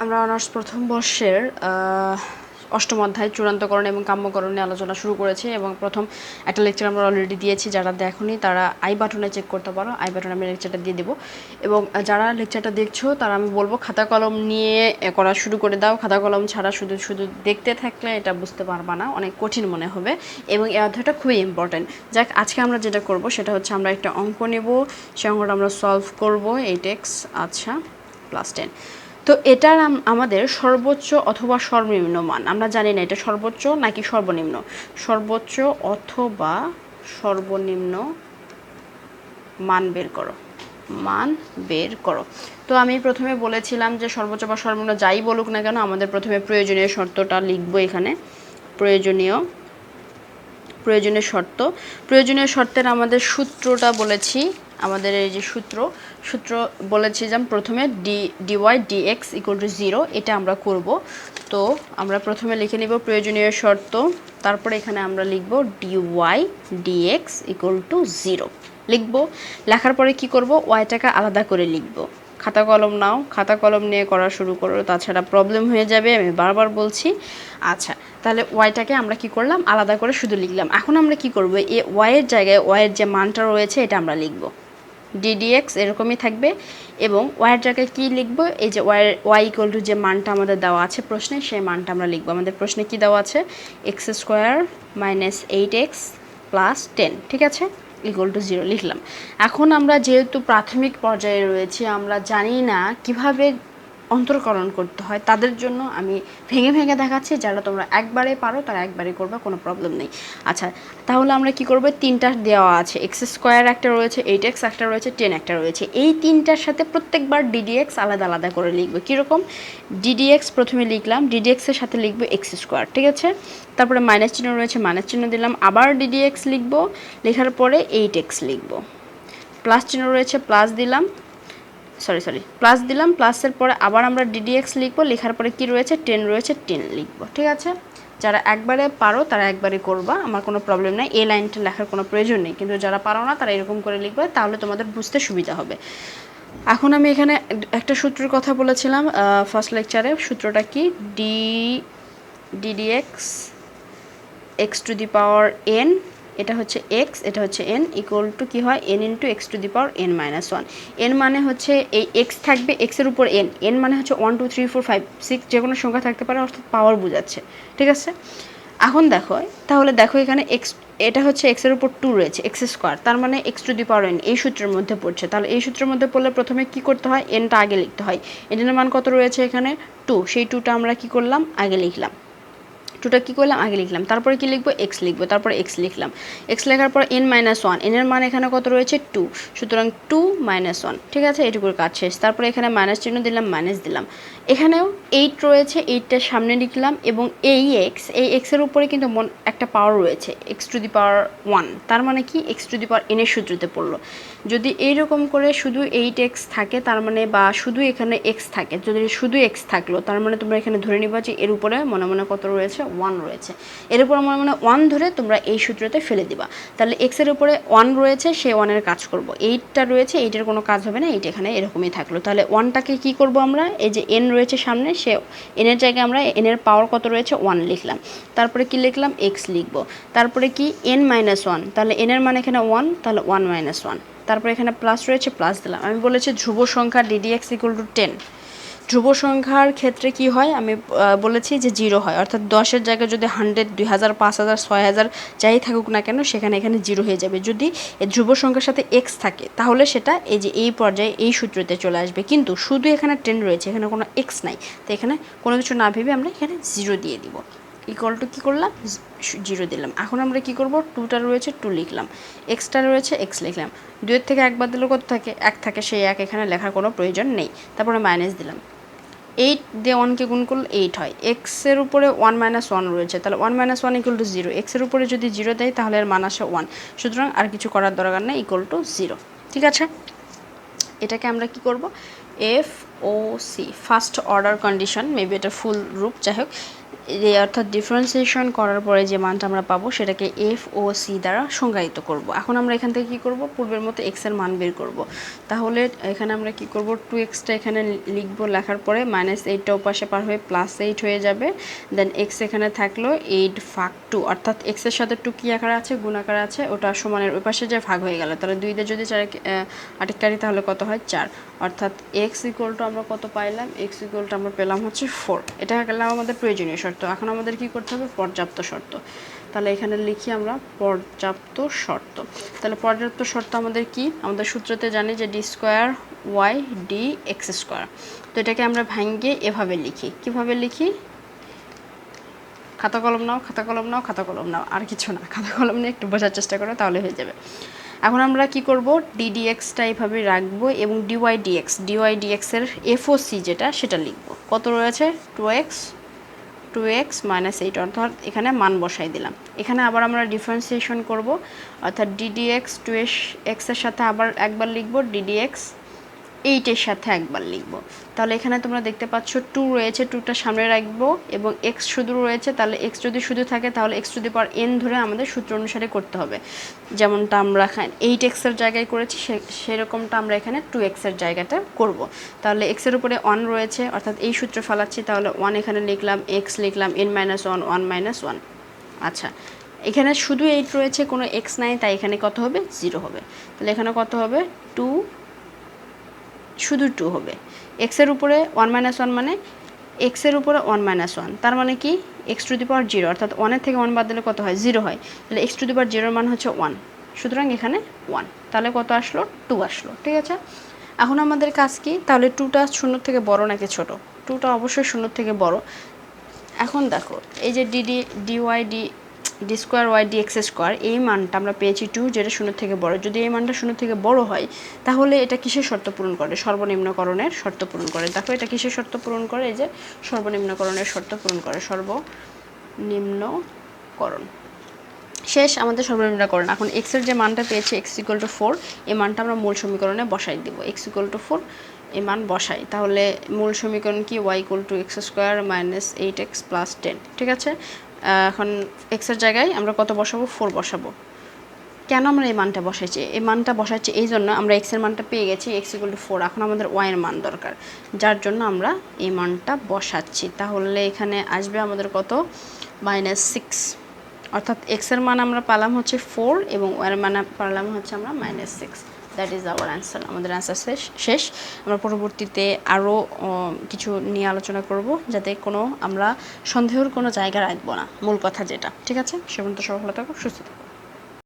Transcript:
আমরা অনার্স প্রথম বর্ষের অষ্টম অধ্যায় চূড়ান্তকরণ এবং কাম্যকরণ নিয়ে আলোচনা শুরু করেছি এবং প্রথম একটা লেকচার আমরা অলরেডি দিয়েছি। যারা দেখোনি তারা আই বাটনে চেক করতে পারো, আই বাটনে আমি লেকচারটা দিয়ে দেবো। এবং যারা লেকচারটা দেখছো তারা আমি বলবো খাতা কলম নিয়ে করা শুরু করে দাও। খাতা কলম ছাড়া শুধু শুধু দেখতে থাকলে এটা বুঝতে পারবা না, অনেক কঠিন মনে হবে এবং এই অধ্যায়টা খুবই ইম্পর্টেন্ট। যাক, আজকে আমরা যেটা করব সেটা হচ্ছে আমরা একটা অঙ্ক নেব, সেই অঙ্কটা আমরা সলভ করব। 8x আচ্ছা +10। তো এটার আমাদের সর্বোচ্চ অথবা সর্বনিম্ন মান আমরা জানি না, এটা সর্বোচ্চ নাকি সর্বনিম্ন। সর্বোচ্চ অথবা সর্বনিম্ন মান বের করো, মান বের করো। তো আমি প্রথমে বলেছিলাম যে সর্বোচ্চ বা সর্বনিম্ন যাই বলুক না কেন আমাদের প্রথমে প্রয়োজনীয় শর্তটা লিখবো। এখানে প্রয়োজনীয় শর্ত, প্রয়োজনীয় শর্তের আমাদের সূত্রটা বলেছি। আমাদের এই যে সূত্র বলেছি যে প্রথমে dy dx = 0, এটা আমরা করব। তো আমরা প্রথমে লিখে নিব প্রয়োজনীয় শর্ত, তারপরে এখানে আমরা লিখব dy dx = 0 লিখব। লেখার পরে কি করব, ওয়াইটাকে আলাদা করে লিখব। খাতা কলম নাও, খাতা কলম নিয়ে করা শুরু করো, তাছাড়া প্রবলেম হয়ে যাবে, আমি বারবার বলছি। আচ্ছা, তাহলে ওয়াইটাকে আমরা কি করলাম, আলাদা করে শুধু লিখলাম। এখন আমরা কি করব, এই ওয়াইয়ের জায়গায় ওয়াইয়ের যে মানটা রয়েছে এটা আমরা লিখব, ddx এরকমই থাকবে। এবং ওয়াইয়ের জায়গায় কি লিখব, এই যে ওয়াই = যে মানটা আমাদের দেওয়া আছে প্রশ্নে, সেই মানটা আমরা লিখব। আমাদের প্রশ্নে কি দেওয়া আছে, x² - 8x + 10, ঠিক আছে, =0 লিখলাম। এখন আমরা যেহেতু প্রাথমিক পর্যায়ে রয়েছি, আমরা জানি না কিভাবে অন্তরকরণ করতে হয়, তাদের জন্য আমি ভেঙে ভেঙে দেখাচ্ছি। যারা তোমরা একবারে পারো তারা একবারে করবে, কোনো প্রবলেম নেই। আচ্ছা, তাহলে আমরা কি করব, তিনটা দেওয়া আছে, x² একটা রয়েছে, 8x একটা রয়েছে, 10 একটা রয়েছে। এই তিনটার সাথে প্রত্যেকবার ddx আলাদা আলাদা করে লিখবো। কীরকম, ddx প্রথমে লিখলাম, ddx এর সাথে লিখবো x², ঠিক আছে। তারপরে মাইনাস চিহ্ন রয়েছে, মাইনাস চিহ্ন দিলাম, আবার ddx লিখবো, লেখার পরে 8x লিখবো। প্লাস চিহ্ন রয়েছে, প্লাস দিলাম, প্লাস দিলাম, প্লাসের পরে আবার আমরা ddx লিখবো, লেখার পরে কি রয়েছে, 10 রয়েছে, 10 লিখবো, ঠিক আছে। যারা একবারে পারো তারা একবারে করবা, আমার কোনো প্রবলেম নেই, এই লাইনটা লেখার কোনো প্রয়োজন নেই। কিন্তু যারা পারো না তারা এরকম করে লিখবে, তাহলে তোমাদের বুঝতে সুবিধা হবে। এখন আমি এখানে একটা সূত্রের কথা বলেছিলাম ফার্স্ট লেকচারে। সূত্রটা কি, ddx x⁴n, এটা হচ্ছে x, এটা হচ্ছে n, = কি হয়, n × x⁴n - 1। n মানে হচ্ছে এই x থাকবে, x এর উপর n, n মানে হচ্ছে 1 2 3 4 5 6 যে কোনো সংখ্যা থাকতে পারে, অর্থাৎ পাওয়ার বোঝাচ্ছে, ঠিক আছে। এখন দেখো, তাহলে দেখো এখানে x, এটা হচ্ছে x এর উপর 2 রয়েছে, x², তার মানে x⁴n এই সূত্রের মধ্যে পড়ছে। তাহলে এই সূত্রের মধ্যে পড়লে প্রথমে কি করতে হয়, nটা আগে লিখতে হয়। n এর মান কত রয়েছে এখানে, 2, সেই 2টা আমরা কি করলাম, আগে লিখলাম। 2টা কী করলাম, আগে লিখলাম। তারপরে কি লিখবো, x লিখবো, তারপরে x লিখলাম। x লেখার পর n - 1, n এর মান এখানে কত রয়েছে, 2, সুতরাং 2 - 1, ঠিক আছে, এটুকুর কাজ শেষ। তারপরে এখানে মাইনাস চিহ্ন দিলাম, মাইনাস দিলাম। এখানেও 8 রয়েছে, 8টার সামনে লিখলাম, এবং এই x এর উপরে কিন্তু একটা পাওয়ার রয়েছে, x⁴1, তার মানে কি x⁴n এর সূত্রতে পড়লো। যদি এইরকম করে শুধু 8x থাকে, তার মানে বা শুধু এখানে x থাকে, যদি শুধু x থাকলো, তার মানে তোমরা এখানে ধরে নিবা যে এর উপরে মনে মনে কত রয়েছে, 1 রয়েছে। এর উপরে মনে মনে 1 ধরে তোমরা এই সূত্রতে ফেলে দিবা। তাহলে x এর উপরে 1 রয়েছে, সেই 1 এর কাজ করব। 8টা রয়েছে, 8 এর কোনো কাজ হবে না, 8 এখানে এরকমই থাকলো। তাহলে 1টাকে কি করব আমরা, এই যে n রয়েছে সামনে, সে n এর জায়গায় আমরা n এর পাওয়ার কত রয়েছে, 1 লিখলাম। তারপরে কি লিখলাম, x লিখব। তারপরে কি n - 1, তাহলে n এর মান এখানে 1, তাহলে 1 - 1। তারপরে এখানে প্লাস রয়েছে, প্লাস দিলাম। আমি বলেছি ধ্রুব সংখ্যা ddx = 10। ধ্রুব সংখ্যার ক্ষেত্রে কি হয়, আমি বলেছি যে 0 হয়, অর্থাৎ 10-এর জায়গায় যদি 100, 2000, 5000, 6000 যাই থাকুক না কেন, সেখানে এখানে 0 হয়ে যাবে। যদি এই ধ্রুব সংখ্যার সাথে x থাকে, তাহলে সেটা এই যে এই পর্যায়ে এই সূত্রতে চলে আসবে। কিন্তু শুধু এখানে 10 রয়েছে, এখানে কোনো x নাই, তো এখানে কোনো কিছু না ভেবে আমরা এখানে 0 দিয়ে দিব। = কি করলাম, 0 দিলাম। এখন আমরা কি করব, 2টা রয়েছে, 2 লিখলাম, xটা রয়েছে, x লিখলাম। 2 এর থেকে 1 বাদ দিলে কত থাকে, 1 থাকে, সেই 1 এখানে লেখার কোনো প্রয়োজন নেই। তারপরে মাইনাস দিলাম, 8 দিয়ে 1কে গুণ করলে 8 হয়। x এর উপরে 1 - 1 রয়েছে, তাহলে 1 - 1 = 0। x এর উপরে যদি 0 দেয় তাহলে এর মান আসে 1, সুতরাং আর কিছু করার দরকার নেই, = 0, ঠিক আছে। এটাকে আমরা কি করব, f ও C, first order condition, maybe এটা ফুল রূপ, যাই হোক অর্থাৎ ডিফারেন্সিয়েশন করার পরে যে মানটা আমরা পাবো সেটাকে এফ ও সি দ্বারা সংজ্ঞায়িত করব। এখন আমরা এখান থেকে কী করব, পূর্বের মতো এক্সের মান বের করব। তাহলে এখানে আমরা কি করব, 2x এখানে লিখব, লেখার পরে -8টা ওপাশে পার হয়ে +8 হয়ে যাবে। দেন এক্স এখানে থাকলো 8 ভাগ 2, অর্থাৎ এক্সের সাথে 2 কী আকারে আছে, গুণ আকারে আছে, ওটা সমানের ওই পাশে যে ভাগ হয়ে গেল, তাহলে 2 দিয়ে যদি 4 আটেক তাহলে কত হয় 4, অর্থাৎ x ইকুয়াল টু আমরা কত পাইলাম, x ইকুয়াল টু আমরা পেলাম হচ্ছে 4। এটা গেলাম আমাদের প্রয়োজনীয় শর্ত। এখন আমাদের কি করতে হবে, পর্যাপ্ত শর্ত। তাহলে এখানে লিখি আমরা পর্যাপ্ত শর্ত। তাহলে পর্যাপ্ত শর্ত আমাদের কি, আমাদের সূত্রতে জানি যে d² y dx²। তো এটাকে আমরা ভাঙিয়ে এভাবে লিখি, কিভাবে লিখি, খাতা কলম নাও, খাতা কলম নাও, খাতা কলম নাও, আর কিছু না, খাতা কলম নিয়ে একটু বোঝার চেষ্টা করো, তাহলে হয়ে যাবে। এখন আমরা কি করব, ddx-টা এইভাবে রাখবো এবং dy dx এর FOC যেটা সেটা লিখব। কত রয়েছে, 2x - 8, অর্থাৎ এখানে মান বসাই দিলাম। এখানে আবার আমরা ডিফারেন্সিয়েশন করব, অর্থাৎ ddx 2x এর সাথে আবার একবার লিখব, ddx 8 এর সাথে একবার লিখব। তাহলে এখানে তোমরা দেখতে পাচ্ছ 2 রয়েছে, 2টা সামনে রাখবো এবং x শুধু রয়েছে, তাহলে x যদি শুধু থাকে তাহলে x⁴n ধরে আমাদের সূত্র অনুসারে করতে হবে। যেমনটা আমরা 8x এর জায়গায় করেছি সেরকমটা আমরা এখানে 2x এর জায়গাটা করব। তাহলে x এর উপরে 1 রয়েছে, অর্থাৎ এই সূত্র ফেলাচ্ছি, তাহলে 1 এখানে লিখলাম, x লিখলাম, n-1 1 - 1। আচ্ছা, এখানে শুধু 8 রয়েছে, কোনো x নাই, তাই এখানে কত হবে, 0 হবে। তাহলে এখানে কত হবে, 2, শুধু 2 হবে। x এর উপরে 1 - 1 মানে x এর উপরে 1 - 1, তার মানে কি x⁴0, অর্থাৎ 1 এর থেকে 1 বাদ দিলে কত হয়, 0 হয়। তাহলে x⁴0 এর মান হচ্ছে 1, সুতরাং এখানে 1, তাহলে কত আসলো, 2 আসলো। ঠিক আছে, এখন আমাদের কাজ কি, তাহলে 2টা 0 থেকে বড় নাকি ছোট, 2টা অবশ্যই 0 থেকে বড়। এখন দেখো এই যে d² y dx², এই মানটা আমরা পেয়েছি 2, যেটা 0 থেকে বড়। যদি এই মানটা 0 থেকে বড় হয় তাহলে এটা কিসের শর্ত পূরণ করে, সর্বনিম্নকরণের শর্ত পূরণ করে। দেখো এটা কিসের শর্ত পূরণ করে, এই যে সর্বনিম্নকরণের শর্ত পূরণ করে, সর্বনিম্নকরণ। শেষ আমাদের সর্বনিম্নকরণ। এখন x এর যে মানটা পেয়েছি x = 4, এই মানটা আমরা মূল সমীকরণে বসাই দিব, x = 4 এই মান বসাই। তাহলে মূল সমীকরণ কি, y = x² - 8x + 10। ঠিক আছে, এখন x এর জায়গায় আমরা কত বসাবো, 4 বসাবো। কেন আমরা এই মানটা বসাইছি, এই মানটা বসাচ্ছি এই জন্য, আমরা x এর মানটা পেয়ে গেছি, x = 4, এখন আমাদের y এর মান দরকার, যার জন্য আমরা এই মানটা বসাচ্ছি। তাহলে এখানে আসবে আমাদের কত, -6, অর্থাৎ x এর মান আমরা পেলাম হচ্ছে 4 এবং y এর মান পেলাম হচ্ছে আমরা -6। That is our answer. আমাদের অ্যান্সার শেষ। আমরা পরবর্তীতে আরও কিছু নিয়ে আলোচনা করব, যাতে আমরা সন্দেহের কোনো জায়গা রাখবো না, মূল কথা যেটা। ঠিক আছে, সে পর্যন্ত সবাই ভালো থাকো, সুস্থ থাকো।